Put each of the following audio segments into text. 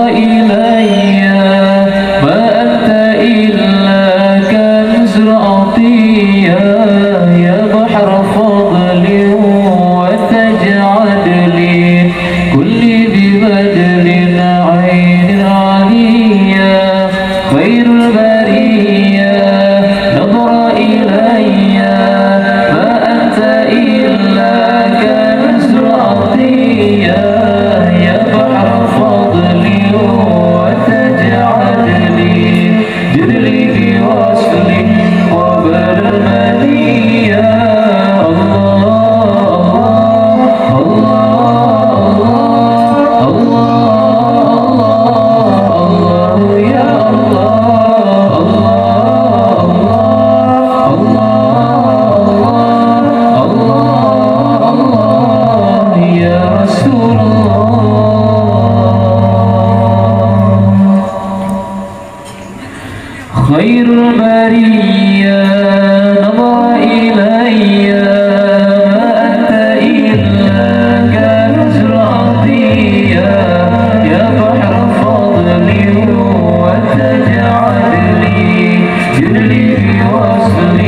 إلي ما أنت إلا كنز العطية يا بحر فضل وتجعل لي كل ببدر عين عليا خير البرية نظر إلي ما أنت إلا كنز العطية يا بحر فضل وتجعل لي جدلي في وصل قبل المنية خير البرية نظر إلي ما أنت إلا كنز العطية يا بحر فضل وتجعل لي جدلي في وصل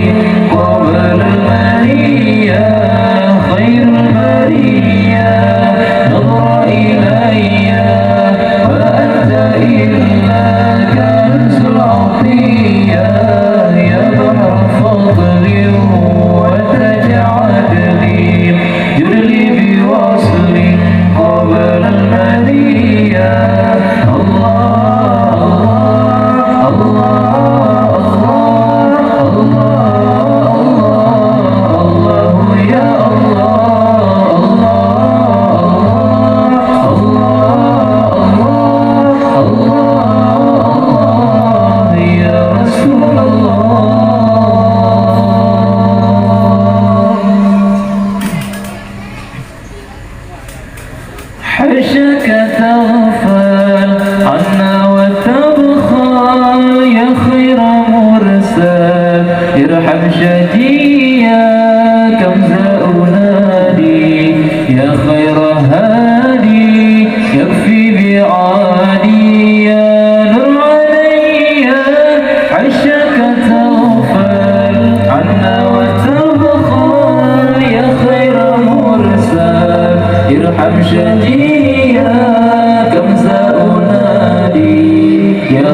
قبل المنية خير البرية نظر إلي ما أنت إلا كنز العطية يا بحر فضل وتجعل لي جدلي بوصل قبل المنية الله الله الله الله يا الله الله يا رسول الله حشك تغفل عنا وتبخل يا خير مرسل ارحم شجيا كم أنادي يا خير هادي يكفي بعادي يا نور علي عشك تغفل عنا وتبخل يا خير مرسل ارحم شجيا كم أنادي يا